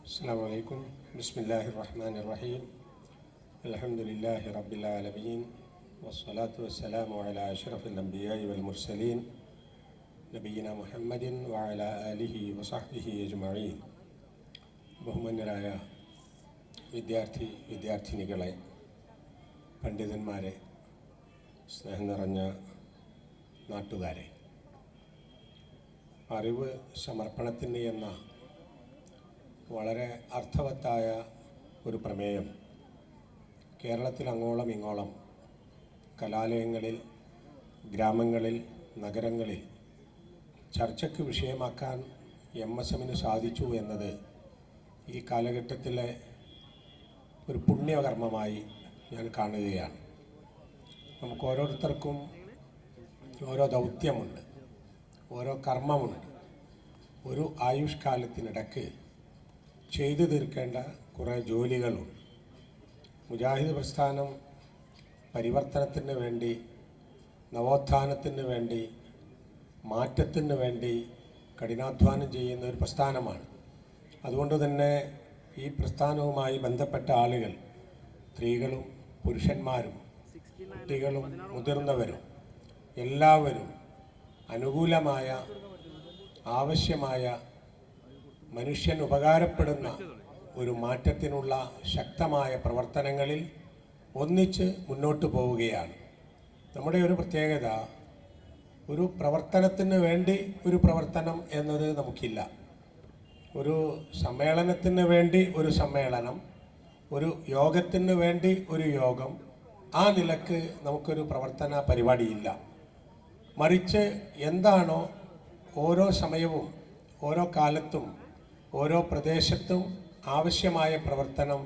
السلام عليكم. بسم الله الرحمن الرحيم. الحمد لله رب العالمين والصلاة والسلام على أشرف الأنبياء والمرسلين نبينا محمد وعلى آله وصحبه أجمعين. ബഹുമാന്യരായ വിദ്യാർത്ഥിനികളെ, പണ്ഡിതന്മാരെ, സ്നേഹം നിറഞ്ഞ നാട്ടുകാരെ, അറിവ് സമർപ്പണത്തിന് എന്ന വളരെ അർത്ഥവത്തായ ഒരു പ്രമേയം കേരളത്തിൽ അങ്ങോളം ഇങ്ങോളം കലാലയങ്ങളിൽ, ഗ്രാമങ്ങളിൽ, നഗരങ്ങളിൽ ചർച്ചയ്ക്ക് വിഷയമാക്കാൻ MSMന് സാധിച്ചു എന്നത് ഈ കാലഘട്ടത്തിലെ ഒരു പുണ്യകർമ്മമായി ഞാൻ കാണുകയാണ്. നമുക്ക് ഓരോരുത്തർക്കും ഓരോ ദൗത്യമുണ്ട്, ഓരോ കർമ്മമുണ്ട്. ഒരു ആയുഷ്കാലത്തിനിടയ്ക്ക് ചെയ്തു തീർക്കേണ്ട കുറേ ജോലികളുണ്ട്. മുജാഹിദ് പ്രസ്ഥാനം പരിവർത്തനത്തിന് വേണ്ടി, നവോത്ഥാനത്തിന് വേണ്ടി, മാറ്റത്തിന് വേണ്ടി കഠിനാധ്വാനം ചെയ്യുന്ന ഒരു പ്രസ്ഥാനമാണ്. അതുകൊണ്ട് തന്നെ ഈ പ്രസ്ഥാനവുമായി ബന്ധപ്പെട്ട ആളുകൾ, സ്ത്രീകളും പുരുഷന്മാരും കുട്ടികളും മുതിർന്നവരും എല്ലാവരും അനുകൂലമായ, ആവശ്യമായ, മനുഷ്യൻ ഉപകാരപ്പെടുന്ന ഒരു മാറ്റത്തിനുള്ള ശക്തമായ പ്രവർത്തനങ്ങളിൽ ഒന്നിച്ച് മുന്നോട്ട് പോവുകയാണ്. നമ്മുടെ ഒരു പ്രത്യേകത, ഒരു പ്രവർത്തനത്തിന് വേണ്ടി ഒരു പ്രവർത്തനം എന്നത് നമുക്കില്ല. ഒരു സമ്മേളനത്തിന് വേണ്ടി ഒരു സമ്മേളനം, ഒരു യോഗത്തിന് വേണ്ടി ഒരു യോഗം, ആ നിലക്ക് നമുക്കൊരു പ്രവർത്തന പരിപാടിയില്ല. മറിച്ച് എന്താണോ ഓരോ സമയവും, ഓരോ കാലത്തും, ഓരോ പ്രദേശത്തും ആവശ്യമായ പ്രവർത്തനം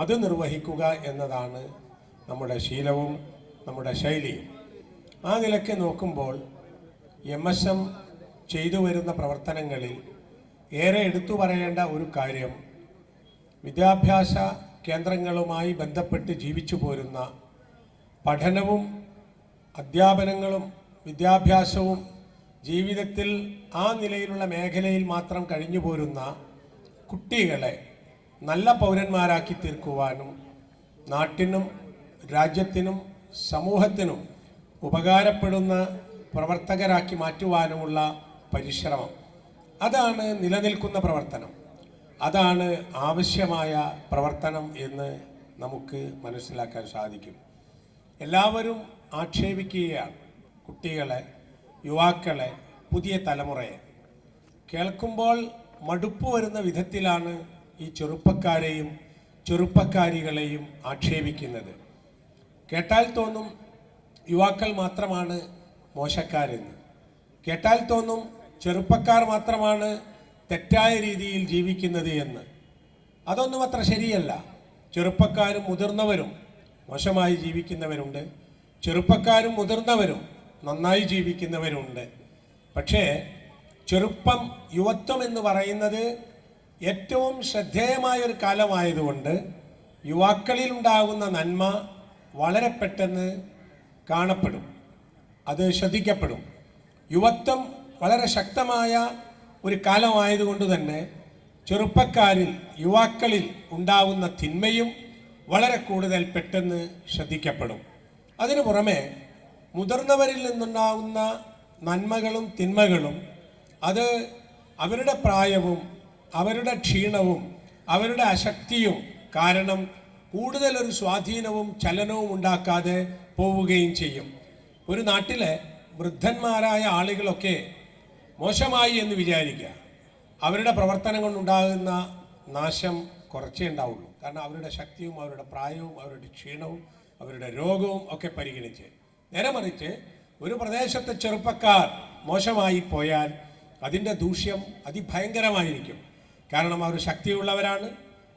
അത് നിർവഹിക്കുക എന്നതാണ് നമ്മുടെ ശീലവും നമ്മുടെ ശൈലിയും. ആ നിലയ്ക്ക് നോക്കുമ്പോൾ MSM ചെയ്തു വരുന്ന പ്രവർത്തനങ്ങളിൽ ഏറെ എടുത്തു പറയേണ്ട ഒരു കാര്യം, വിദ്യാഭ്യാസ കേന്ദ്രങ്ങളുമായി ബന്ധപ്പെട്ട് ജീവിച്ചു പോരുന്ന, പഠനവും അധ്യാപനങ്ങളും വിദ്യാഭ്യാസവും ജീവിതത്തിൽ ആ നിലയിലുള്ള മേഖലയിൽ മാത്രം കഴിഞ്ഞു പോരുന്ന കുട്ടികളെ നല്ല പൗരന്മാരാക്കി തീർക്കുവാനും നാട്ടിനും രാജ്യത്തിനും സമൂഹത്തിനും ഉപകാരപ്പെടുന്ന പ്രവർത്തകരാക്കി മാറ്റുവാനുമുള്ള പരിശ്രമം, അതാണ് നിലനിൽക്കുന്ന പ്രവർത്തനം, അതാണ് ആവശ്യമായ പ്രവർത്തനം എന്ന് നമുക്ക് മനസ്സിലാക്കാൻ സാധിക്കും. എല്ലാവരും ആക്ഷേപിക്കുകയാണ് കുട്ടികളെ, യുവാക്കളെ, പുതിയ തലമുറയെ. കേൾക്കുമ്പോൾ മടുപ്പ് വരുന്ന വിധത്തിലാണ് ഈ ചെറുപ്പക്കാരെയും ചെറുപ്പക്കാരികളെയും ആക്ഷേപിക്കുന്നത്. കേട്ടാൽ തോന്നും യുവാക്കൾ മാത്രമാണ് മോശക്കാരെന്ന്. കേട്ടാൽ തോന്നും ചെറുപ്പക്കാർ മാത്രമാണ് തെറ്റായ രീതിയിൽ ജീവിക്കുന്നത് എന്ന്. അതൊന്നും അത്ര ശരിയല്ല. ചെറുപ്പക്കാരും മുതിർന്നവരും മോശമായി ജീവിക്കുന്നവരുണ്ട്, ചെറുപ്പക്കാരും മുതിർന്നവരും നന്നായി ജീവിക്കുന്നവരുണ്ട്. പക്ഷേ ചെറുപ്പം, യുവത്വം എന്ന് പറയുന്നത് ഏറ്റവും ശ്രദ്ധേയമായൊരു കാലമായതുകൊണ്ട് യുവാക്കളിൽ ഉണ്ടാകുന്ന നന്മ വളരെ പെട്ടെന്ന് കാണപ്പെടും, അത് ശ്രദ്ധിക്കപ്പെടും. യുവത്വം വളരെ ശക്തമായ ഒരു കാലമായതുകൊണ്ട് തന്നെ ചെറുപ്പക്കാരിൽ, യുവാക്കളിൽ ഉണ്ടാകുന്ന തിന്മയും വളരെ കൂടുതൽ പെട്ടെന്ന് ശ്രദ്ധിക്കപ്പെടും. അതിനു പുറമെ മുതിർന്നവരിൽ നിന്നുണ്ടാകുന്ന നന്മകളും തിന്മകളും അത് അവരുടെ പ്രായവും അവരുടെ ക്ഷീണവും അവരുടെ അശക്തിയും കാരണം കൂടുതലൊരു സ്വാധീനവും ചലനവും ഉണ്ടാക്കാതെ പോവുകയും ചെയ്യും. ഒരു നാട്ടിലെ വൃദ്ധന്മാരായ ആളുകളൊക്കെ മോശമായി എന്ന് വിചാരിക്കുക, അവരുടെ പ്രവർത്തനം കൊണ്ടുണ്ടാകുന്ന നാശം കുറച്ചേ ഉണ്ടാവുള്ളൂ. കാരണം അവരുടെ ശക്തിയും അവരുടെ പ്രായവും അവരുടെ ക്ഷീണവും അവരുടെ രോഗവും ഒക്കെ പരിഗണിച്ച്. നേരെ മറിച്ച് ഒരു പ്രദേശത്തെ ചെറുപ്പക്കാർ മോശമായി പോയാൽ അതിൻ്റെ ദൂഷ്യം അതിഭയങ്കരമായിരിക്കും. കാരണം അവർ ശക്തിയുള്ളവരാണ്,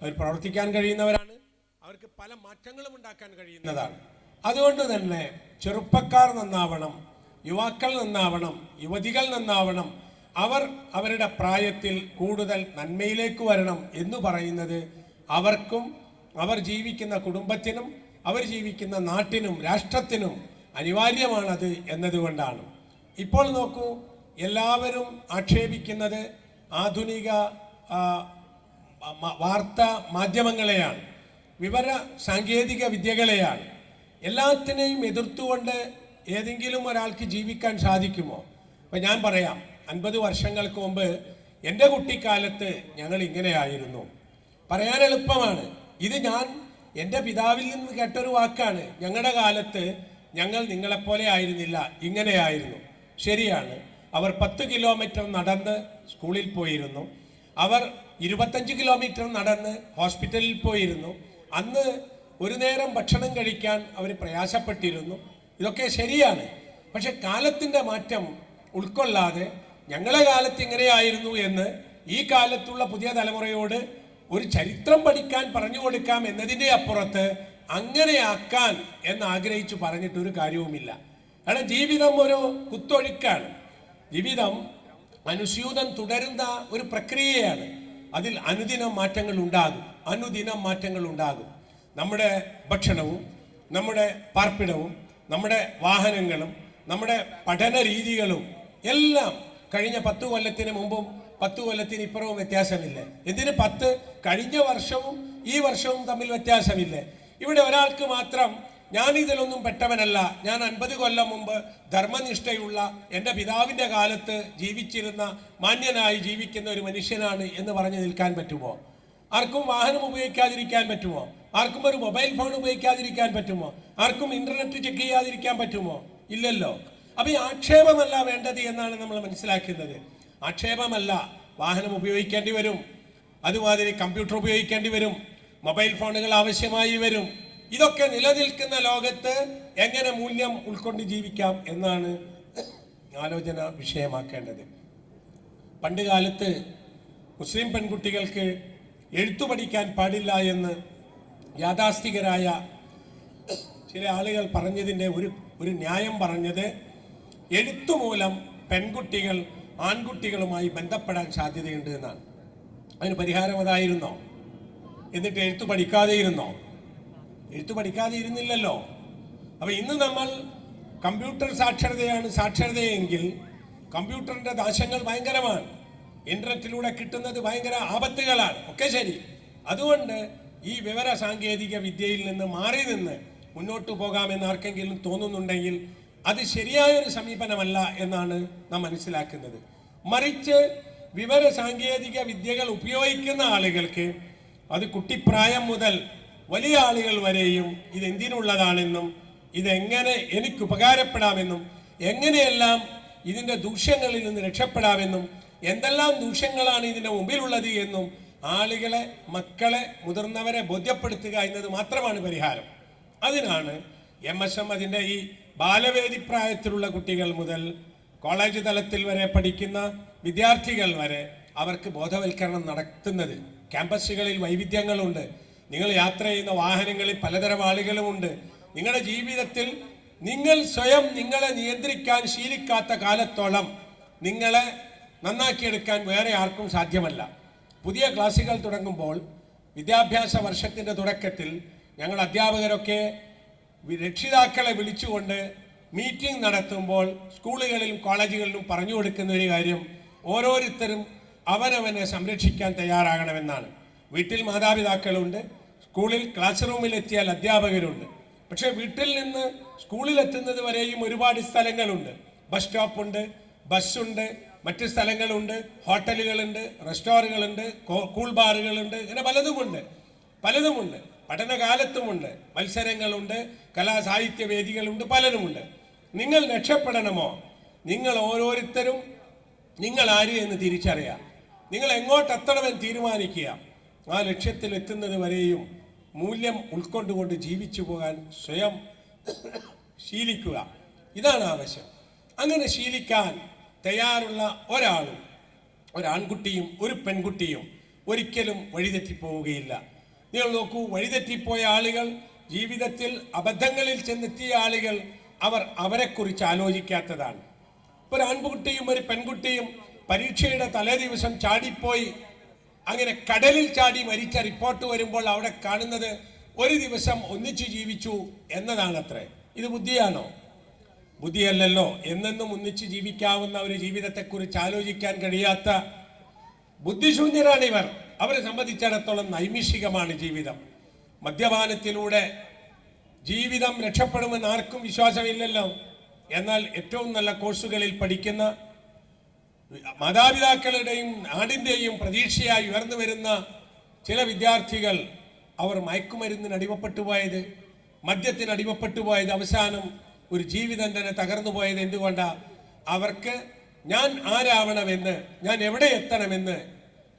അവർ പ്രവർത്തിക്കാൻ കഴിയുന്നവരാണ്, അവർക്ക് പല മാറ്റങ്ങളും ഉണ്ടാക്കാൻ കഴിയുന്നതാണ്. അതുകൊണ്ട് തന്നെ ചെറുപ്പക്കാർ നന്നാവണം, യുവാക്കൾ നന്നാവണം, യുവതികൾ നന്നാവണം, അവർ അവരുടെ പ്രായത്തിൽ കൂടുതൽ നന്മയിലേക്ക് വരണം എന്ന് പറയുന്നത് അവർക്കും അവർ ജീവിക്കുന്ന കുടുംബത്തിനും അവർ ജീവിക്കുന്ന നാട്ടിനും രാഷ്ട്രത്തിനും അനിവാര്യമാണത് എന്നതുകൊണ്ടാണ്. ഇപ്പോൾ നോക്കൂ, എല്ലാവരും ആക്ഷേപിക്കുന്നത് ആധുനിക വാർത്താ മാധ്യമങ്ങളെയാണ്, വിവര സാങ്കേതിക വിദ്യകളെയാണ്. എല്ലാത്തിനെയും എതിർത്തുകൊണ്ട് ഏതെങ്കിലും ഒരാൾക്ക് ജീവിക്കാൻ സാധിക്കുമോ? അപ്പം ഞാൻ പറയാം, 50 വർഷങ്ങൾക്ക് മുമ്പ് എൻ്റെ കുട്ടിക്കാലത്ത് ഞങ്ങൾ ഇങ്ങനെയായിരുന്നു. പറയാൻ എളുപ്പമാണ്. ഇത് ഞാൻ എൻ്റെ പിതാവിൽ നിന്ന് കേട്ടൊരു വാക്കാണ്. ഞങ്ങളുടെ കാലത്ത് ഞങ്ങൾ നിങ്ങളെപ്പോലെ ആയിരുന്നില്ല, ഇങ്ങനെയായിരുന്നു. ശരിയാണ്. അവർ 10 കിലോമീറ്റർ നടന്ന് സ്കൂളിൽ പോയിരുന്നു. അവർ 25 കിലോമീറ്റർ നടന്ന് ഹോസ്പിറ്റലിൽ പോയിരുന്നു. അന്ന് ഒരു നേരം ഭക്ഷണം കഴിക്കാൻ അവർ പ്രയാസപ്പെട്ടിരുന്നു. ഇതൊക്കെ ശരിയാണ്. പക്ഷെ കാലത്തിൻ്റെ മാറ്റം ഉൾക്കൊള്ളാതെ ഞങ്ങളെ കാലത്ത് ഇങ്ങനെയായിരുന്നു എന്ന് ഈ കാലത്തുള്ള പുതിയ തലമുറയോട് ഒരു ചരിത്രം പഠിക്കാൻ പറഞ്ഞു കൊടുക്കാം എന്നതിൻ്റെ അപ്പുറത്ത് അങ്ങനെയാക്കാൻ എന്ന് ആഗ്രഹിച്ചു പറഞ്ഞിട്ടൊരു കാര്യവുമില്ല. കാരണം ജീവിതം ഒരു കുത്തൊഴുക്കാണ്. ജീവിതം അനുസ്യൂതം തുടരുന്ന ഒരു പ്രക്രിയയാണ്. അതിൽ അനുദിനം മാറ്റങ്ങൾ ഉണ്ടാകും. നമ്മുടെ ഭക്ഷണവും നമ്മുടെ പാർപ്പിടവും നമ്മുടെ വാഹനങ്ങളും നമ്മുടെ പഠന രീതികളും എല്ലാം കഴിഞ്ഞ 10 കൊല്ലത്തിന് മുമ്പും 10 കൊല്ലത്തിന് ഇപ്പുറവും വ്യത്യാസമില്ലേ? എന്തിന് 10? കഴിഞ്ഞ വർഷവും ഈ വർഷവും തമ്മിൽ വ്യത്യാസമില്ലേ? ഇവിടെ ഒരാൾക്ക് മാത്രം ഞാൻ ഇതിലൊന്നും പെട്ടവനല്ല, ഞാൻ 50 കൊല്ലം മുമ്പ് ധർമ്മനിഷ്ഠയുള്ള എൻ്റെ പിതാവിൻ്റെ കാലത്ത് ജീവിച്ചിരുന്ന മാന്യനായി ജീവിക്കുന്ന ഒരു മനുഷ്യനാണ് എന്ന് പറഞ്ഞു നിൽക്കാൻ പറ്റുമോ? ആർക്കും വാഹനം ഉപയോഗിക്കാതിരിക്കാൻ പറ്റുമോ? ആർക്കും ഒരു മൊബൈൽ ഫോൺ ഉപയോഗിക്കാതിരിക്കാൻ പറ്റുമോ? ആർക്കും ഇന്റർനെറ്റ് ചെക്ക് ചെയ്യാതിരിക്കാൻ പറ്റുമോ? ഇല്ലല്ലോ. അപ്പൊ ഈ ആക്ഷേപമല്ല വേണ്ടത് എന്നാണ് നമ്മൾ മനസ്സിലാക്കുന്നത്. ആക്ഷേപമല്ല, വാഹനം ഉപയോഗിക്കേണ്ടി വരും, അതുമാതിരി കമ്പ്യൂട്ടർ ഉപയോഗിക്കേണ്ടി വരും, മൊബൈൽ ഫോണുകൾ ആവശ്യമായി വരും. ഇതൊക്കെ നിലനിൽക്കുന്ന ലോകത്ത് എങ്ങനെ മൂല്യം ഉൾക്കൊണ്ട് ജീവിക്കാം എന്നാണ് ആലോചന വിഷയമാക്കേണ്ടത്. പണ്ട് കാലത്ത് മുസ്ലിം പെൺകുട്ടികൾക്ക് എഴുത്തു പഠിക്കാൻ പാടില്ല എന്ന് യാഥാസ്ഥികരായ ചില ആളുകൾ പറഞ്ഞതിൻ്റെ ഒരു ന്യായം പറഞ്ഞത്, എഴുത്തുമൂലം പെൺകുട്ടികൾ ആൺകുട്ടികളുമായി ബന്ധപ്പെടാൻ സാധ്യതയുണ്ട് എന്നാണ്. അതിന് പരിഹാരം അതായിരുന്നോ? എന്നിട്ട് എഴുത്തു പഠിക്കാതെ ഇരുന്നില്ലല്ലോ. അപ്പൊ ഇന്ന് നമ്മൾ കമ്പ്യൂട്ടർ സാക്ഷരതയെങ്കിൽ കമ്പ്യൂട്ടറിന്റെ ദാശങ്ങൾ ഭയങ്കരമാണ്. ഇന്റർനെറ്റിലൂടെ കിട്ടുന്നത് ഭയങ്കര ആപത്തുകളാണ്. ഒക്കെ ശരി. അതുകൊണ്ട് ഈ വിവര സാങ്കേതിക വിദ്യയിൽ നിന്ന് മാറി നിന്ന് മുന്നോട്ട് പോകാമെന്ന് ആർക്കെങ്കിലും തോന്നുന്നുണ്ടെങ്കിൽ അത് ശരിയായൊരു സമീപനമല്ല എന്നാണ് നാം മനസ്സിലാക്കുന്നത്. മറിച്ച് വിവര സാങ്കേതിക വിദ്യകൾ ഉപയോഗിക്കുന്ന ആളുകൾക്ക് അത് കുട്ടിപ്രായം മുതൽ വലിയ ആളുകൾ വരെയും ഇതെന്തിനുള്ളതാണെന്നും ഇതെങ്ങനെ എനിക്ക് ഉപകാരപ്പെടാമെന്നും എങ്ങനെയെല്ലാം ഇതിൻ്റെ ദൂഷ്യങ്ങളിൽ നിന്ന് രക്ഷപ്പെടാമെന്നും എന്തെല്ലാം ദൂഷ്യങ്ങളാണ് ഇതിൻ്റെ മുമ്പിലുള്ളത് എന്നും ആളുകളെ, മക്കളെ, മുതിർന്നവരെ ബോധ്യപ്പെടുത്തുക എന്നത് മാത്രമാണ് പരിഹാരം. അതിനാണ് MSM അതിൻ്റെ ഈ ബാലവേദി പ്രായത്തിലുള്ള കുട്ടികൾ മുതൽ കോളേജ് തലത്തിൽ വരെ പഠിക്കുന്ന വിദ്യാർത്ഥികൾ വരെ അവർക്ക് ബോധവൽക്കരണം നടത്തുന്നത്. ക്യാമ്പസുകളിൽ വൈവിധ്യങ്ങളുണ്ട്. നിങ്ങൾ യാത്ര ചെയ്യുന്ന വാഹനങ്ങളിൽ പലതരം ആളുകളുമുണ്ട്. നിങ്ങളുടെ ജീവിതത്തിൽ നിങ്ങൾ സ്വയം നിങ്ങളെ നിയന്ത്രിക്കാൻ ശീലിക്കാത്ത കാലത്തോളം നിങ്ങളെ നന്നാക്കിയെടുക്കാൻ വേറെ ആർക്കും സാധ്യമല്ല. പുതിയ ക്ലാസ്സുകൾ തുടങ്ങുമ്പോൾ വിദ്യാഭ്യാസ വർഷത്തിൻ്റെ തുടക്കത്തിൽ ഞങ്ങൾ അധ്യാപകരൊക്കെ രക്ഷിതാക്കളെ വിളിച്ചുകൊണ്ട് മീറ്റിംഗ് നടത്തുമ്പോൾ സ്കൂളുകളിലും കോളേജുകളിലും പറഞ്ഞു കൊടുക്കുന്ന ഒരു കാര്യം, ഓരോരുത്തരും അവനവനെ സംരക്ഷിക്കാൻ തയ്യാറാകണമെന്നാണ്. വീട്ടിൽ മാതാപിതാക്കളുണ്ട്, സ്കൂളിൽ ക്ലാസ് റൂമിലെത്തിയാൽ അധ്യാപകരുണ്ട്. പക്ഷേ വീട്ടിൽ നിന്ന് സ്കൂളിലെത്തുന്നത് വരെയും ഒരുപാട് സ്ഥലങ്ങളുണ്ട്. ബസ് സ്റ്റോപ്പുണ്ട്, ബസ്സുണ്ട്, മറ്റ് സ്ഥലങ്ങളുണ്ട്, ഹോട്ടലുകളുണ്ട്, റെസ്റ്റോറൻറ്റുകളുണ്ട്, കൂൾ ബാറുകളുണ്ട്, ഇങ്ങനെ പലതുമുണ്ട്. പഠനകാലത്തുമുണ്ട്, മത്സരങ്ങളുണ്ട്, കലാസാഹിത്യ വേദികളുണ്ട്, പലരുമുണ്ട്. നിങ്ങൾ രക്ഷപ്പെടണമോ? നിങ്ങൾ ഓരോരുത്തരും നിങ്ങൾ ആര് എന്ന് തിരിച്ചറിയാം. നിങ്ങൾ എങ്ങോട്ടെത്തണമെന്ന് തീരുമാനിക്കുക. ആ ലക്ഷ്യത്തിൽ എത്തുന്നത് വരെയും മൂല്യം ഉൾക്കൊണ്ടുകൊണ്ട് ജീവിച്ചു പോകാൻ സ്വയം ശീലിക്കുക. ഇതാണ് ആവശ്യം. അങ്ങനെ ശീലിക്കാൻ തയ്യാറുള്ള ഒരാളും, ഒരാൺകുട്ടിയും ഒരു പെൺകുട്ടിയും ഒരിക്കലും വഴിതെറ്റിപ്പോവുകയില്ല. നിങ്ങൾ നോക്കൂ, വഴിതെറ്റിപ്പോയ ആളുകൾ, ജീവിതത്തിൽ അബദ്ധങ്ങളിൽ ചെന്നെത്തിയ ആളുകൾ, അവരെക്കുറിച്ച് ആലോചിക്കാത്തതാണ്. ഒരു ആൺകുട്ടിയും ഒരു പെൺകുട്ടിയും പരീക്ഷയുടെ തലേ ദിവസം ചാടിപ്പോയി അങ്ങനെ കടലിൽ ചാടി മരിച്ച റിപ്പോർട്ട് വരുമ്പോൾ അവിടെ കാണുന്നത് ഒരു ദിവസം ഒന്നിച്ചു ജീവിച്ചു എന്നതാണത്രേ. ഇത് ബുദ്ധിയാണോ? ബുദ്ധിയല്ലല്ലോ. എന്നെന്നും ഒന്നിച്ച് ജീവിക്കാവുന്ന ഒരു ജീവിതത്തെക്കുറിച്ച് ആലോചിക്കാൻ കഴിയാത്ത ബുദ്ധിശൂന്യരാണിവർ. അവരെ സംബന്ധിച്ചിടത്തോളം നൈമിഷികമാണ് ജീവിതം. മദ്യപാനത്തിലൂടെ ജീവിതം രക്ഷപ്പെടുമെന്ന് ആർക്കും വിശ്വാസമില്ലല്ലോ. എന്നാൽ ഏറ്റവും നല്ല കോഴ്സുകളിൽ പഠിക്കുന്ന മാതാപിതാക്കളുടെയും നാടിൻ്റെയും പ്രതീക്ഷയായി ഉയർന്നു വരുന്ന ചില വിദ്യാർത്ഥികൾ അവർ മയക്കുമരുന്നിന് അടിമപ്പെട്ടു പോയത്, മദ്യത്തിന് അടിമപ്പെട്ടു പോയത്, അവസാനം ഒരു ജീവിതം തന്നെ തകർന്നു പോയത് എന്തുകൊണ്ടാണ്? അവർക്ക് ഞാൻ ആരാവണമെന്ന്, ഞാൻ എവിടെ എത്തണമെന്ന്,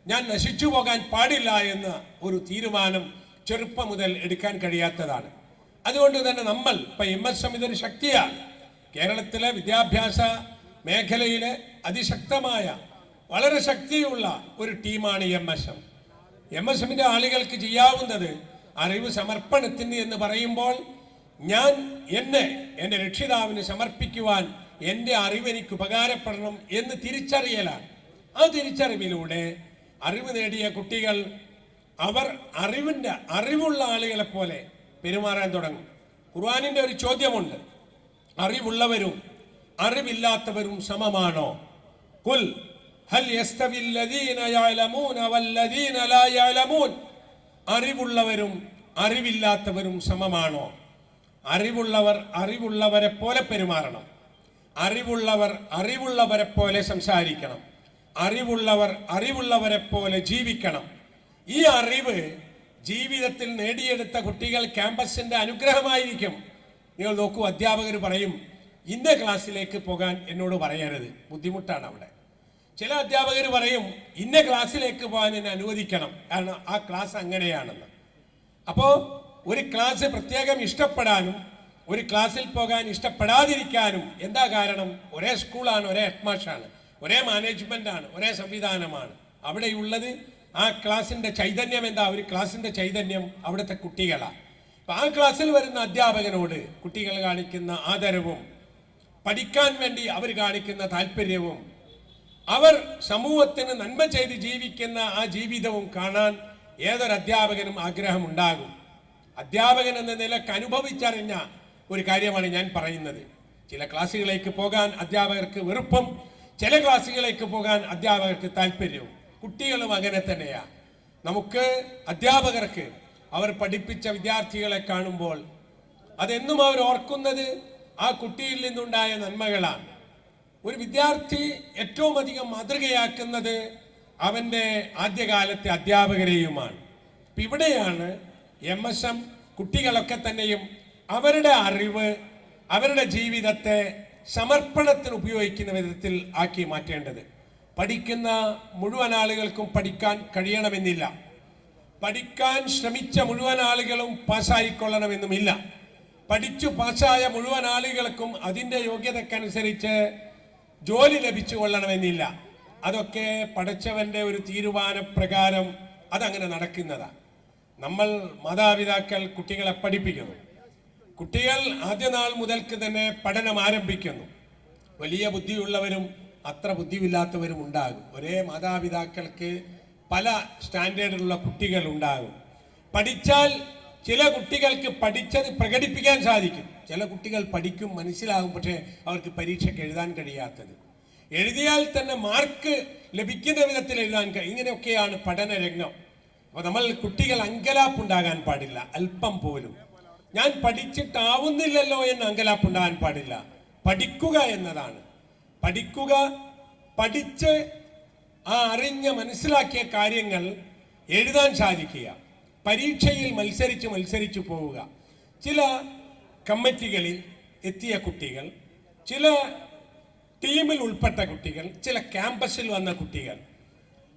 ഞാൻ നശിച്ചു പോകാൻ പാടില്ല എന്ന ഒരു തീരുമാനം ചെറുപ്പം മുതൽ എടുക്കാൻ കഴിയാത്തതാണ്. അതുകൊണ്ട് തന്നെ നമ്മൾ ഇപ്പം MSM ഇതൊരു ശക്തിയാണ്. കേരളത്തിലെ വിദ്യാഭ്യാസ മേഖലയിലെ അതിശക്തമായ വളരെ ശക്തിയുള്ള ഒരു ടീമാണ് MSM. MSMന്റെ ആളുകൾക്ക് ചെയ്യാവുന്നത് അറിവ് സമർപ്പണത്തിന് എന്ന് പറയുമ്പോൾ ഞാൻ എൻ്റെ രക്ഷിതാവിന് സമർപ്പിക്കുവാൻ എൻ്റെ അറിവ് എനിക്ക് ഉപകാരപ്പെടണം എന്ന് തിരിച്ചറിയലാണ്. ആ തിരിച്ചറിവിലൂടെ അറിവ് നേടിയ കുട്ടികൾ അവർ അറിവുള്ള ആളുകളെ പോലെ പെരുമാറാൻ തുടങ്ങും. ഖുർആനിന്റെ ഒരു ചോദ്യമുണ്ട്, അറിവുള്ളവരും അറിവില്ലാത്തവരും സമമാണോ? ഖുൽ ഹൽ യസ്തവിൽ ലദീന യഅലമൂന വല്ലദീന ലാ യഅലമൂൻ. അറിവുള്ളവരും അറിവില്ലാത്തവരും സമമാണോ? അറിവുള്ളവർ അറിവുള്ളവരെ പോലെ പെരുമാറണം, അറിവുള്ളവർ അറിവുള്ളവരെ പോലെ സംസാരിക്കണം, അറിവുള്ളവർ അറിവുള്ളവരെ പോലെ ജീവിക്കണം. ഈ അറിവ് ജീവിതത്തിൽ നേടിയെടുത്ത കുട്ടികൾ ക്യാമ്പസിന്റെ അനുഗ്രഹമായിരിക്കും. നിങ്ങൾ നോക്കൂ, അധ്യാപകർ പറയും ഇന്ന ക്ലാസ്സിലേക്ക് പോകാൻ എന്നോട് പറയരുത്, ബുദ്ധിമുട്ടാണ് അവിടെ. ചില അധ്യാപകർ പറയും ഇന്ന ക്ലാസ്സിലേക്ക് പോകാൻ എന്നെ അനുവദിക്കണം, കാരണം ആ ക്ലാസ് അങ്ങനെയാണെന്ന്. അപ്പോൾ ഒരു ക്ലാസ് പ്രത്യേകം ഇഷ്ടപ്പെടാനും ഒരു ക്ലാസ്സിൽ പോകാൻ ഇഷ്ടപ്പെടാതിരിക്കാനും എന്താ കാരണം? ഒരേ സ്കൂളാണ്, ഒരേ ഹെഡ്മാഷാണ്, ഒരേ മാനേജ്മെന്റാണ്, ഒരേ സംവിധാനമാണ് അവിടെയുള്ളത്. ആ ക്ലാസിന്റെ ചൈതന്യം എന്താ? ഒരു ക്ലാസിന്റെ ചൈതന്യം അവിടുത്തെ കുട്ടികളാണ്. അപ്പൊ ആ ക്ലാസ്സിൽ വരുന്ന അധ്യാപകനോട് കുട്ടികൾ കാണിക്കുന്ന ആദരവും, പഠിക്കാൻ വേണ്ടി അവർ കാണിക്കുന്ന താല്പര്യവും, അവർ സമൂഹത്തിന് നന്മ ചെയ്ത് ജീവിക്കുന്ന ആ ജീവിതവും കാണാൻ ഏതൊരു അധ്യാപകനും ആഗ്രഹമുണ്ടാകും. അധ്യാപകൻ എന്ന നിലക്ക് അനുഭവിച്ചറിഞ്ഞ ഒരു കാര്യമാണ് ഞാൻ പറയുന്നത്. ചില ക്ലാസ്സുകളിലേക്ക് പോകാൻ അധ്യാപകർക്ക് വെറുപ്പും, ചില ക്ലാസ്സുകളിലേക്ക് പോകാൻ അധ്യാപകർക്ക് താല്പര്യവും. കുട്ടികളും അങ്ങനെ തന്നെയാണ്. നമുക്ക് അധ്യാപകർക്ക് അവർ പഠിപ്പിച്ച വിദ്യാർത്ഥികളെ കാണുമ്പോൾ അതെന്നും അവർ ഓർക്കുന്നത് ആ കുട്ടിയിൽ നിന്നുണ്ടായ നന്മകളാണ്. ഒരു വിദ്യാർത്ഥി ഏറ്റവും അധികം മാതൃകയാക്കുന്നത് അവൻ്റെ ആദ്യകാലത്തെ അധ്യാപകരെയുമാണ്. ഇവിടെയാണ് MSM കുട്ടികളൊക്കെ തന്നെയും അവരുടെ അറിവ്, അവരുടെ ജീവിതത്തെ സമർപ്പണത്തിന് ഉപയോഗിക്കുന്ന വിധത്തിൽ ആക്കി മാറ്റേണ്ടത്. പഠിക്കുന്ന മുഴുവൻ ആളുകൾക്കും പഠിക്കാൻ കഴിയണമെന്നില്ല, പഠിക്കാൻ ശ്രമിച്ച മുഴുവൻ ആളുകളും പാസ്സായിക്കൊള്ളണമെന്നുമില്ല, പഠിച്ചു പാസ്സായ മുഴുവൻ ആളുകൾക്കും അതിൻ്റെ യോഗ്യതക്കനുസരിച്ച് ജോലി ലഭിച്ചു കൊള്ളണമെന്നില്ല. അതൊക്കെ പഠിച്ചവൻ്റെ ഒരു തീരുമാനപ്രകാരം അതങ്ങനെ നടക്കുന്നതാണ്. നമ്മൾ മാതാപിതാക്കൾ കുട്ടികളെ പഠിപ്പിക്കുന്നു. കുട്ടികൾ ആദ്യ നാൾ മുതൽക്ക് തന്നെ പഠനം ആരംഭിക്കുന്നു. വലിയ ബുദ്ധിയുള്ളവരും അത്ര ബുദ്ധിയില്ലാത്തവരും ഉണ്ടാകും. ഒരേ മാതാപിതാക്കൾക്ക് പല സ്റ്റാൻഡേർഡിലുള്ള കുട്ടികൾ ഉണ്ടാകും. പഠിച്ചാൽ ചില കുട്ടികൾക്ക് പഠിച്ചത് പ്രകടിപ്പിക്കാൻ സാധിക്കും. ചില കുട്ടികൾ പഠിക്കും, മനസ്സിലാകും, പക്ഷേ അവർക്ക് പരീക്ഷയ്ക്ക് എഴുതാൻ കഴിയാത്തത്. എഴുതിയാൽ തന്നെ മാർക്ക് ലഭിക്കുന്ന വിധത്തിൽ എഴുതാൻ കഴിയും. ഇങ്ങനെയൊക്കെയാണ് പഠനരംഗം. അപ്പോൾ നമ്മൾ കുട്ടികൾ അങ്കലാപ്പുണ്ടാകാൻ പാടില്ല, അല്പം പോലും. ഞാൻ പഠിച്ചിട്ടാവുന്നില്ലല്ലോ എന്ന് അങ്കലാപ്പുണ്ടാകാൻ പാടില്ല. പഠിക്കുക എന്നതാണ്. പഠിക്കുക, പഠിച്ച് ആ അറിഞ്ഞ മനസ്സിലാക്കിയ കാര്യങ്ങൾ എഴുതാൻ സാധിക്കുക, പരീക്ഷയിൽ മത്സരിച്ച് പോവുക. ചില കമ്മിറ്റികളിൽ എത്തിയ കുട്ടികൾ, ചില ടീമിൽ ഉൾപ്പെട്ട കുട്ടികൾ, ചില ക്യാമ്പസിൽ വന്ന കുട്ടികൾ,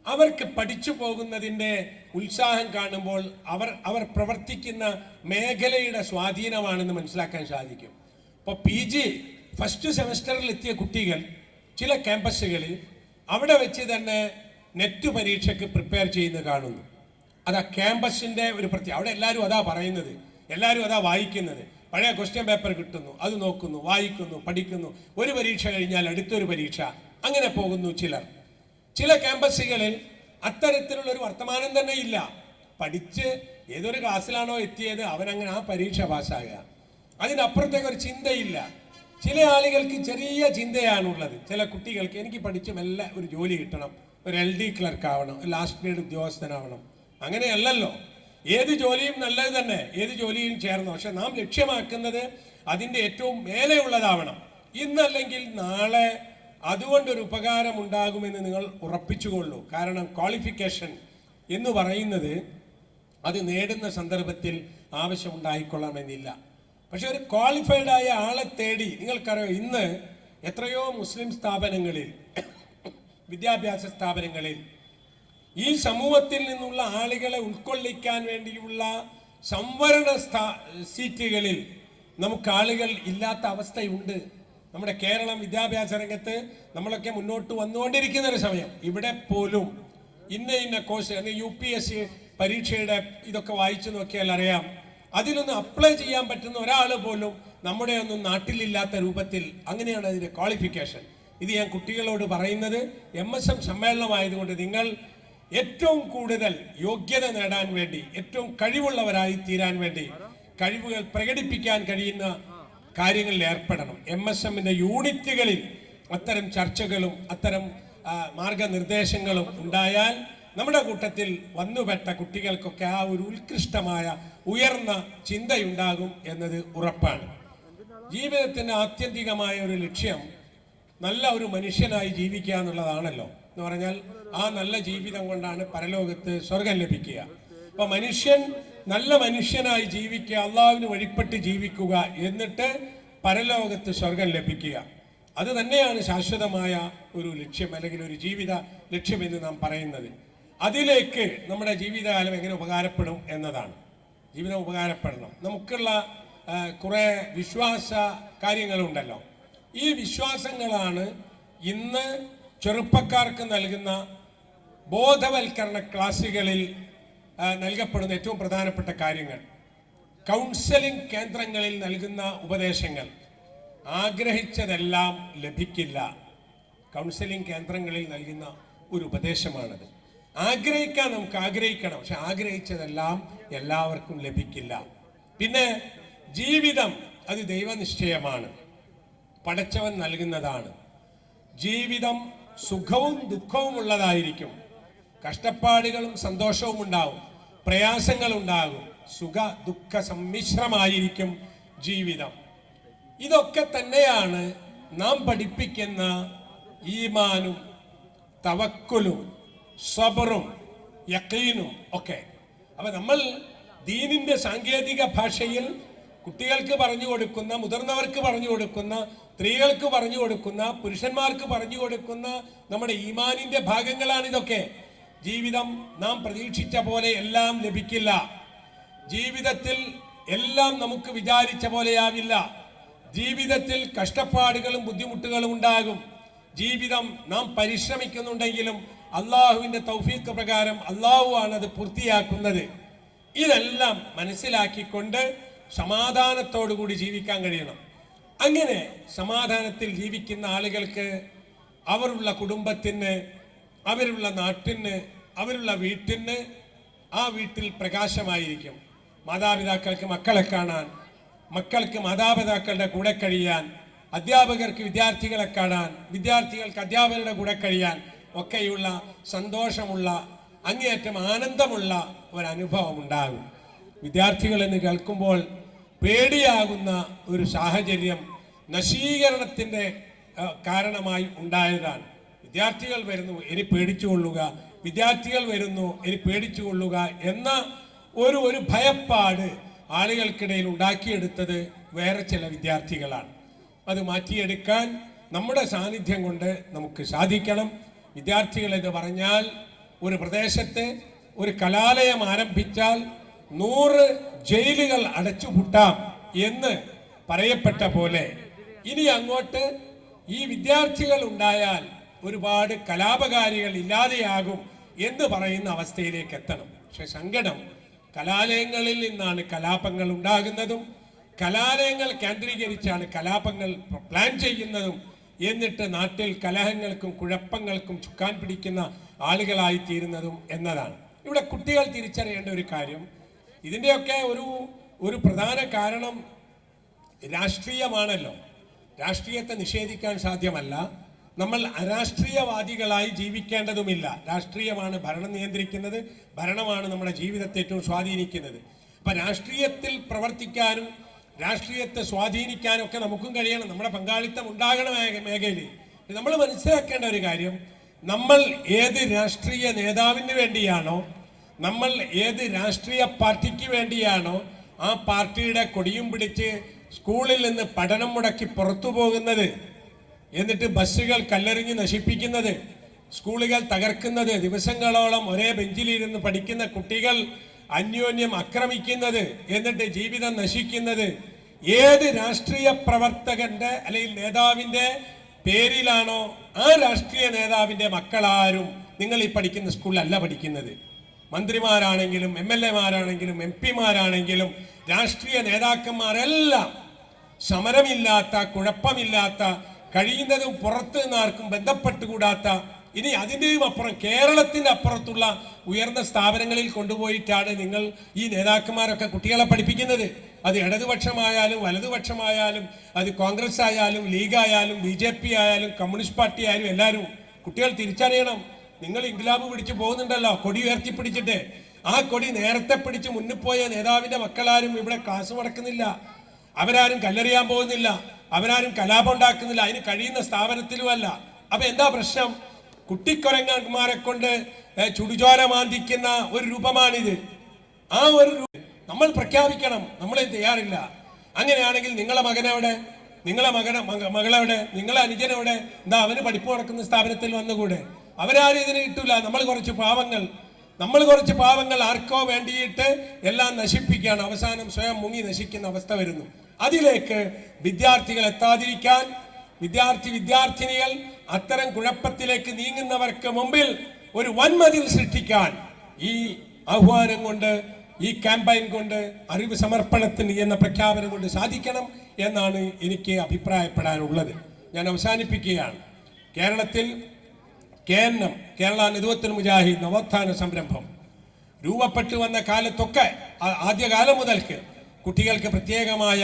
അവർക്ക് പഠിച്ചു പോകുന്നതിൻ്റെ ഉത്സാഹം കാണുമ്പോൾ അവർ പ്രവർത്തിക്കുന്ന മേഖലയുടെ സ്വാധീനമാണെന്ന് മനസ്സിലാക്കാൻ സാധിക്കും. ഇപ്പോൾ PG ഫസ്റ്റ് സെമസ്റ്ററിൽ എത്തിയ കുട്ടികൾ ചില ക്യാമ്പസുകളിൽ അവിടെ വെച്ച് തന്നെ നെറ്റ് പരീക്ഷയ്ക്ക് പ്രിപ്പയർ ചെയ്യുന്നത് കാണുന്നു. അതാ ക്യാമ്പസിൻ്റെ ഒരു അവിടെ എല്ലാവരും അതാ പറയുന്നത്, എല്ലാവരും അതാ വായിക്കുന്നത്. പഴയ ക്വസ്റ്റ്യൻ പേപ്പർ കിട്ടുന്നു, അത് നോക്കുന്നു, വായിക്കുന്നു, പഠിക്കുന്നു. ഒരു പരീക്ഷ കഴിഞ്ഞാൽ അടുത്തൊരു പരീക്ഷ, അങ്ങനെ പോകുന്നു ചിലർ. ചില ക്യാമ്പസുകളിൽ അത്തരത്തിലുള്ളൊരു വർത്തമാനം തന്നെ ഇല്ല. പഠിച്ച് ഏതൊരു ക്ലാസ്സിലാണോ എത്തിയത് അവനങ്ങനെ ആ പരീക്ഷ പാസ്സാകുക, അതിനപ്പുറത്തേക്ക് ഒരു ചിന്തയില്ല. ചില ആളുകൾക്ക് ചെറിയ ചിന്തയാണുള്ളത്. ചില കുട്ടികൾക്ക് എനിക്ക് പഠിച്ച് മെല്ലെ ഒരു ജോലി കിട്ടണം, ഒരു LD ക്ലർക്ക് ആവണം, ലാസ്റ്റ് ഗ്രേഡ് ഉദ്യോഗസ്ഥനാവണം. അങ്ങനെയല്ലല്ലോ. ഏത് ജോലിയും നല്ലത് തന്നെ, ഏത് ജോലിയും ചേർന്നു. പക്ഷെ നാം ലക്ഷ്യമാക്കുന്നത് അതിൻ്റെ ഏറ്റവും മേലെയുള്ളതാവണം. ഇന്നല്ലെങ്കിൽ നാളെ അതുകൊണ്ടൊരു ഉപകാരം ഉണ്ടാകുമെന്ന് നിങ്ങൾ ഉറപ്പിച്ചുകൊള്ളൂ. കാരണം ക്വാളിഫിക്കേഷൻ എന്ന് പറയുന്നത് അത് നേടുന്ന സന്ദർഭത്തിൽ ആവശ്യമുണ്ടായിക്കൊള്ളണമെന്നില്ല. പക്ഷെ ഒരു ക്വാളിഫൈഡ് ആയ ആളെ തേടി, നിങ്ങൾക്കറിയാം ഇന്ന് എത്രയോ മുസ്ലിം സ്ഥാപനങ്ങളിൽ, വിദ്യാഭ്യാസ സ്ഥാപനങ്ങളിൽ ഈ സമൂഹത്തിൽ നിന്നുള്ള ആളുകളെ ഉൾക്കൊള്ളിക്കാൻ വേണ്ടിയുള്ള സംവരണ സീറ്റുകളിൽ നമുക്ക് ആളുകൾ ഇല്ലാത്ത അവസ്ഥയുണ്ട്. നമ്മുടെ കേരളം വിദ്യാഭ്യാസ രംഗത്ത് നമ്മളൊക്കെ മുന്നോട്ട് വന്നുകൊണ്ടിരിക്കുന്ന ഒരു സമയം, ഇവിടെ പോലും ഇന്ന കോഴ്സ് UPSC പരീക്ഷയുടെ ഇതൊക്കെ വായിച്ചു നോക്കിയാൽ അറിയാം, അതിലൊന്ന് അപ്ലൈ ചെയ്യാൻ പറ്റുന്ന ഒരാൾ പോലും നമ്മുടെ ഒന്നും നാട്ടിലില്ലാത്ത രൂപത്തിൽ. അങ്ങനെയാണ് അതിൻ്റെ ക്വാളിഫിക്കേഷൻ. ഇത് ഞാൻ കുട്ടികളോട് പറയുന്നത് MSM സമ്മേളനമായതുകൊണ്ട് നിങ്ങൾ ഏറ്റവും കൂടുതൽ യോഗ്യത നേടാൻ വേണ്ടി, ഏറ്റവും കഴിവുള്ളവരായി തീരാൻ വേണ്ടി, കഴിവുകൾ പ്രകടിപ്പിക്കാൻ കഴിയുന്ന കാര്യങ്ങളിൽ ഏർപ്പെടണം. MSMന്റെ യൂണിറ്റുകളിൽ അത്തരം ചർച്ചകളും അത്തരം മാർഗനിർദ്ദേശങ്ങളും ഉണ്ടായാൽ നമ്മുടെ കൂട്ടത്തിൽ വന്നുപെട്ട കുട്ടികൾക്കൊക്കെ ആ ഒരു ഉത്കൃഷ്ടമായ ഉയർന്ന ചിന്തയുണ്ടാകും എന്നത് ഉറപ്പാണ്. ജീവിതത്തിന്റെ ആത്യന്തികമായ ഒരു ലക്ഷ്യം നല്ല ഒരു മനുഷ്യനായി ജീവിക്കുക എന്നുള്ളതാണല്ലോ. എന്ന് പറഞ്ഞാൽ ആ നല്ല ജീവിതം കൊണ്ടാണ് പരലോകത്ത് സ്വർഗം ലഭിക്കുക. അപ്പൊ മനുഷ്യൻ നല്ല മനുഷ്യനായി ജീവിക്കുക, അള്ളാഹുവിന് വഴിപ്പെട്ട് ജീവിക്കുക, എന്നിട്ട് പരലോകത്ത് സ്വർഗം ലഭിക്കുക. അത് തന്നെയാണ് ശാശ്വതമായ ഒരു ലക്ഷ്യം, അല്ലെങ്കിൽ ഒരു ജീവിത ലക്ഷ്യം എന്ന് നാം പറയുന്നത്. അതിലേക്ക് നമ്മുടെ ജീവിതകാലം എങ്ങനെ ഉപകാരപ്പെടും എന്നതാണ്. ജീവിതം ഉപകാരപ്പെടണം. നമുക്കുള്ള കുറേ വിശ്വാസ കാര്യങ്ങളുണ്ടല്ലോ. ഈ വിശ്വാസങ്ങളാണ് ഇന്ന് ചെറുപ്പക്കാർക്ക് നൽകുന്ന ബോധവൽക്കരണ ക്ലാസുകളിൽ നൽകപ്പെടുന്ന ഏറ്റവും പ്രധാനപ്പെട്ട കാര്യങ്ങൾ. കൗൺസിലിംഗ് കേന്ദ്രങ്ങളിൽ നൽകുന്ന ഉപദേശങ്ങൾ. ആഗ്രഹിച്ചതെല്ലാം ലഭിക്കില്ല. കൗൺസിലിംഗ് കേന്ദ്രങ്ങളിൽ നൽകുന്ന ഒരു ഉപദേശമാണത്. ആഗ്രഹിക്കാൻ നമുക്ക് ആഗ്രഹിക്കണം, പക്ഷെ ആഗ്രഹിച്ചതെല്ലാം എല്ലാവർക്കും ലഭിക്കില്ല. പിന്നെ ജീവിതം അത് ദൈവനിശ്ചയമാണ്, പടച്ചവൻ നൽകുന്നതാണ്. ജീവിതം സുഖവും ദുഃഖവും ഉള്ളതായിരിക്കും. കഷ്ടപ്പാടുകളും സന്തോഷവും ഉണ്ടാവും, പ്രയാസങ്ങളുണ്ടാകും, സുഖ ദുഃഖ സമ്മിശ്രമായിരിക്കും ജീവിതം. ഇതൊക്കെ തന്നെയാണ് നാം പഠിപ്പിക്കുന്ന ഈമാനും തവക്കുലും സബറും യഖീനും ഒക്കെ. അപ്പൊ നമ്മൾ ദീനിന്റെ സാങ്കേതിക ഭാഷയിൽ കുട്ടികൾക്ക് പറഞ്ഞു കൊടുക്കുന്ന, മുതിർന്നവർക്ക് പറഞ്ഞു കൊടുക്കുന്ന, സ്ത്രീകൾക്ക് പറഞ്ഞു കൊടുക്കുന്ന, പുരുഷന്മാർക്ക് പറഞ്ഞു കൊടുക്കുന്ന നമ്മുടെ ഈമാനിന്റെ ഭാഗങ്ങളാണിതൊക്കെ. ജീവിതം നാം പ്രതീക്ഷിച്ച പോലെ എല്ലാം ലഭിക്കില്ല. ജീവിതത്തിൽ എല്ലാം നമുക്ക് വിചാരിച്ച പോലെയാവില്ല. ജീവിതത്തിൽ കഷ്ടപ്പാടുകളും ബുദ്ധിമുട്ടുകളും ഉണ്ടാകും. ജീവിതം നാം പരിശ്രമിക്കുന്നുണ്ടെങ്കിലും അള്ളാഹുവിന്റെ തൗഫീഖ് പ്രകാരം അള്ളാഹു ആണ് അത് പൂർത്തിയാക്കുന്നത്. ഇതെല്ലാം മനസ്സിലാക്കിക്കൊണ്ട് സമാധാനത്തോടുകൂടി ജീവിക്കാൻ കഴിയണം. അങ്ങനെ സമാധാനത്തിൽ ജീവിക്കുന്ന ആളുകൾക്ക് അവരുള്ള കുടുംബത്തിന്, അവരുള്ള നാട്ടിന്, അവരുള്ള വീട്ടിന്, ആ വീട്ടിൽ പ്രകാശമായിരിക്കും. മാതാപിതാക്കൾക്ക് മക്കളെ കാണാൻ, മക്കൾക്ക് മാതാപിതാക്കളുടെ കൂടെ കഴിയാൻ, അധ്യാപകർക്ക് വിദ്യാർത്ഥികളെ കാണാൻ, വിദ്യാർത്ഥികൾക്ക് അധ്യാപകരുടെ കൂടെ കഴിയാൻ ഒക്കെയുള്ള സന്തോഷമുള്ള, അങ്ങേയറ്റം ആനന്ദമുള്ള ഒരനുഭവം ഉണ്ടാകും. വിദ്യാർത്ഥികൾ എന്ന് കേൾക്കുമ്പോൾ പേടിയാകുന്ന ഒരു സാഹചര്യം നശീകരണത്തിൻ്റെ കാരണമായി ഉണ്ടായതാണ്. വിദ്യാർത്ഥികൾ വരുന്നു, ഇനി പേടിച്ചുകൊള്ളുക, വിദ്യാർത്ഥികൾ വരുന്നു, ഇനി പേടിച്ചുകൊള്ളുക എന്ന ഒരു ഭയപ്പാട് ആളുകൾക്കിടയിൽ ഉണ്ടാക്കിയെടുത്തത് വേറെ ചില വിദ്യാർത്ഥികളാണ്. അത് മാറ്റിയെടുക്കാൻ നമ്മുടെ സാന്നിധ്യം കൊണ്ട് നമുക്ക് സാധിക്കണം. വിദ്യാർത്ഥികൾ എന്ന് പറഞ്ഞാൽ ഒരു പ്രദേശത്ത് ഒരു കലാലയം ആരംഭിച്ചാൽ 100 ജയിലുകൾ അടച്ചുപൂട്ടാം എന്ന് പറയപ്പെട്ട പോലെ ഇനി അങ്ങോട്ട് ഈ വിദ്യാർത്ഥികൾ ഉണ്ടായാൽ ഒരുപാട് കലാപകാരികൾ ഇല്ലാതെയാകും എന്ന് പറയുന്ന അവസ്ഥയിലേക്ക് എത്തണം. പക്ഷെ സങ്കടം, കലാലയങ്ങളിൽ നിന്നാണ് കലാപങ്ങൾ ഉണ്ടാകുന്നതും, കലാലയങ്ങൾ കേന്ദ്രീകരിച്ചാണ് കലാപങ്ങൾ പ്ലാൻ ചെയ്യുന്നതും. എന്നിട്ട് നാട്ടിൽ കലഹങ്ങൾക്കും കുഴപ്പങ്ങൾക്കും ചുക്കാൻ പിടിക്കുന്ന ആളുകളായി തീരുന്നതും എന്നതാണ്. ഇവിടെ കുട്ടികൾ തിരിച്ചറിയേണ്ട ഒരു കാര്യം, ഇതിൻ്റെയൊക്കെ ഒരു പ്രധാന കാരണം രാഷ്ട്രീയമാണല്ലോ. രാഷ്ട്രീയത്തെ നിഷേധിക്കാൻ സാധ്യമല്ല. നമ്മൾ അരാഷ്ട്രീയവാദികളായി ജീവിക്കേണ്ടതുമില്ല. രാഷ്ട്രീയമാണ് ഭരണം നിയന്ത്രിക്കുന്നത്, ഭരണമാണ് നമ്മുടെ ജീവിതത്തെ ഏറ്റവും സ്വാധീനിക്കുന്നത്. അപ്പൊ രാഷ്ട്രീയത്തിൽ പ്രവർത്തിക്കാനും രാഷ്ട്രീയത്തെ സ്വാധീനിക്കാനും ഒക്കെ നമുക്കും കഴിയണം. നമ്മുടെ പങ്കാളിത്തം ഉണ്ടാകണ മേഖലയിൽ നമ്മൾ മനസ്സിലാക്കേണ്ട ഒരു കാര്യം, നമ്മൾ ഏത് രാഷ്ട്രീയ നേതാവിന് വേണ്ടിയാണോ, നമ്മൾ ഏത് രാഷ്ട്രീയ പാർട്ടിക്ക് വേണ്ടിയാണോ ആ പാർട്ടിയുടെ കൊടിയും പിടിച്ച് സ്കൂളിൽ നിന്ന് പഠനം മുടക്കി പുറത്തു പോകുന്നത്, എന്നിട്ട് ബസ്സുകൾ കല്ലെറിഞ്ഞ് നശിപ്പിക്കുന്നത്, സ്കൂളുകൾ തകർക്കുന്നത്, ദിവസങ്ങളോളം ഒരേ ബെഞ്ചിലിരുന്ന് പഠിക്കുന്ന കുട്ടികൾ അന്യോന്യം ആക്രമിക്കുന്നത്, എന്നിട്ട് ജീവിതം നശിക്കുന്നത്, ഏത് രാഷ്ട്രീയ പ്രവർത്തകന്റെ അല്ലെങ്കിൽ നേതാവിന്റെ പേരിലാണോ ആ രാഷ്ട്രീയ നേതാവിന്റെ മക്കളാരും നിങ്ങൾ ഈ പഠിക്കുന്ന സ്കൂളിലല്ല പഠിക്കുന്നത്. മന്ത്രിമാരാണെങ്കിലും MLA-മാരാണെങ്കിലും MP-മാരാണെങ്കിലും രാഷ്ട്രീയ നേതാക്കന്മാരെല്ലാം സമരമില്ലാത്ത, കുഴപ്പമില്ലാത്ത, കഴിയുന്നതും പുറത്തു നിന്ന് ആർക്കും ബന്ധപ്പെട്ടുകൂടാത്ത, ഇനി അതിൻ്റെയും അപ്പുറം കേരളത്തിന്റെ അപ്പുറത്തുള്ള ഉയർന്ന സ്ഥാപനങ്ങളിൽ കൊണ്ടുപോയിട്ടാണ് നിങ്ങൾ ഈ നേതാക്കന്മാരൊക്കെ കുട്ടികളെ പഠിപ്പിക്കുന്നത്. അത് ഇടതുപക്ഷമായാലും വലതുപക്ഷമായാലും, അത് കോൺഗ്രസ് ആയാലും ലീഗായാലും BJP ആയാലും കമ്മ്യൂണിസ്റ്റ് പാർട്ടി ആയാലും എല്ലാവരും കുട്ടികൾ തിരിച്ചറിയണം. നിങ്ങൾ ഇൻക്ലാബ് പിടിച്ച് പോകുന്നുണ്ടല്ലോ, കൊടി ഉയർത്തിപ്പിടിച്ചിട്ട്. ആ കൊടി നേരത്തെ പിടിച്ച് മുന്നിൽ പോയ നേതാവിന്റെ മക്കളാരും ഇവിടെ ക്ലാസ് മുടക്കുന്നില്ല, അവരാരും കല്ലെറിയാൻ പോകുന്നില്ല, അവരാരും കലാപം ഉണ്ടാക്കുന്നില്ല, അതിന് കഴിയുന്ന സ്ഥാപനത്തിലുമല്ല. അപ്പൊ എന്താ പ്രശ്നം? കുട്ടിക്കൊരങ്ങന്മാരെ കൊണ്ട് ചുടുചോര മാന്തിക്കുന്ന ഒരു രൂപമാണിത്. ആ ഒരു നമ്മൾ പ്രഖ്യാപിക്കണം, നമ്മളെ തയ്യാറില്ല. അങ്ങനെയാണെങ്കിൽ നിങ്ങളെ മകനെവിടെ, നിങ്ങളെ മകളെവിടെ, നിങ്ങളെ അനുജനെവിടെ? എന്താ അവന് പഠിപ്പ് നടക്കുന്ന സ്ഥാപനത്തിൽ വന്നുകൂടെ? അവരാരും ഇതിന് കിട്ടൂല. നമ്മൾ കുറച്ച് പാവങ്ങൾ ആർക്കോ വേണ്ടിയിട്ട് എല്ലാം നശിപ്പിക്കുകയാണ്. അവസാനം സ്വയം മുങ്ങി നശിക്കുന്ന അവസ്ഥ വരുന്നു. അതിലേക്ക് വിദ്യാർത്ഥികൾ എത്താതിരിക്കാൻ, വിദ്യാർത്ഥിനികൾ അത്തരം കുഴപ്പത്തിലേക്ക് നീങ്ങുന്നവർക്ക് മുമ്പിൽ ഒരു വൻമതിൽ സൃഷ്ടിക്കാൻ ഈ ആഹ്വാനം കൊണ്ട്, ഈ ക്യാമ്പയിൻ കൊണ്ട്, അറിവ് സമർപ്പണത്തിന് എന്ന പ്രഖ്യാപനം കൊണ്ട് സാധിക്കണം എന്നാണ് എനിക്ക് അഭിപ്രായപ്പെടാനുള്ളത്. ഞാൻ അവസാനിപ്പിക്കുകയാണ്. കേരളത്തിൽ KNM, കേരള നെതുവത്തുൽ മുജാഹിദ് നവോത്ഥാന സംരംഭം രൂപപ്പെട്ടു വന്ന കാലത്തൊക്കെ, ആദ്യകാലം മുതൽക്ക് കുട്ടികൾക്ക് പ്രത്യേകമായ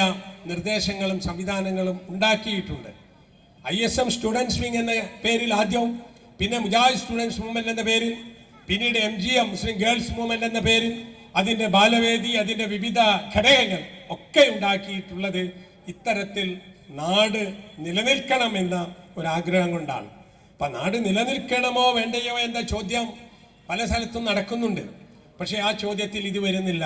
നിർദ്ദേശങ്ങളും സംവിധാനങ്ങളും ഉണ്ടാക്കിയിട്ടുണ്ട്. ISM സ്റ്റുഡൻസ് വിങ് എന്ന പേരിൽ ആദ്യം, പിന്നെ മുജാഹിദ് സ്റ്റുഡൻസ് മൂവ്മെന്റ് എന്ന പേരിൽ, പിന്നീട് MGM മുസ്ലിം ഗേൾസ് മൂവ്മെന്റ് എന്ന പേരിൽ, അതിന്റെ ബാലവേദി, അതിന്റെ വിവിധ ഘടകങ്ങൾ ഒക്കെ ഉണ്ടാക്കിയിട്ടുള്ളത് ഇത്തരത്തിൽ നാട് നിലനിൽക്കണമെന്ന ഒരാഗ്രഹം കൊണ്ടാണ്. അപ്പൊ നാട് നിലനിൽക്കണമോ വേണ്ടയോ എന്ന ചോദ്യം പല സ്ഥലത്തും നടക്കുന്നുണ്ട്. പക്ഷെ ആ ചോദ്യത്തിൽ ഇത് വരുന്നില്ല.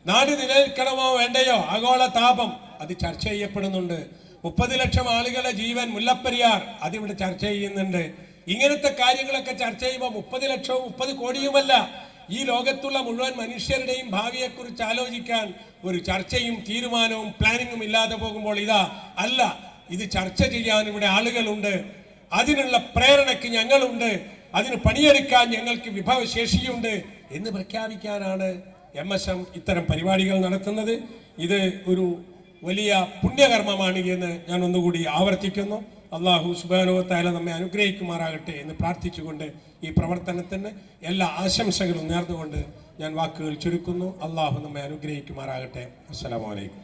നാട് നിലനിൽക്കണമോ വേണ്ടയോ, ആഗോള താപം, അത് ചർച്ച ചെയ്യപ്പെടുന്നുണ്ട്. 30 ലക്ഷം ആളുകളുടെ ജീവൻ, മുല്ലപ്പെരിയാർ, അതിവിടെ ചർച്ച ചെയ്യുന്നുണ്ട്. ഇങ്ങനത്തെ കാര്യങ്ങളൊക്കെ ചർച്ച ചെയ്യുമ്പോൾ 30 ലക്ഷവും 30 കോടിയുമല്ല, ഈ ലോകത്തുള്ള മുഴുവൻ മനുഷ്യരുടെയും ഭാവിയെക്കുറിച്ച് ആലോചിക്കാൻ ഒരു ചർച്ചയും തീരുമാനവും പ്ലാനിങ്ങും ഇല്ലാതെ പോകുമ്പോൾ ഇത് ചർച്ച ചെയ്യാൻ ഇവിടെ ആളുകളുണ്ട്, അതിനുള്ള പ്രേരണയ്ക്ക് ഞങ്ങളുണ്ട്, അതിന് പണിയെടുക്കാൻ ഞങ്ങൾക്ക് വിഭവശേഷിയുണ്ട് എന്ന് പ്രഖ്യാപിക്കാനാണ് MSM ഇത്തരം പരിപാടികൾ നടത്തുന്നത്. ഇത് ഒരു വലിയ പുണ്യകർമ്മമാണ് എന്ന് ഞാൻ ഒന്നുകൂടി ആവർത്തിക്കുന്നു. അള്ളാഹു സുബ്ഹാനഹു വ തആല നമ്മെ അനുഗ്രഹിക്കുമാറാകട്ടെ എന്ന് പ്രാർത്ഥിച്ചുകൊണ്ട് ഈ പ്രവർത്തനത്തിന് എല്ലാ ആശംസകളും നേർന്നുകൊണ്ട് ഞാൻ വാക്കുകൾ ചുരുക്കുന്നു. അള്ളാഹു നമ്മെ അനുഗ്രഹിക്കുമാറാകട്ടെ. അസ്സലാമു അലൈക്കും.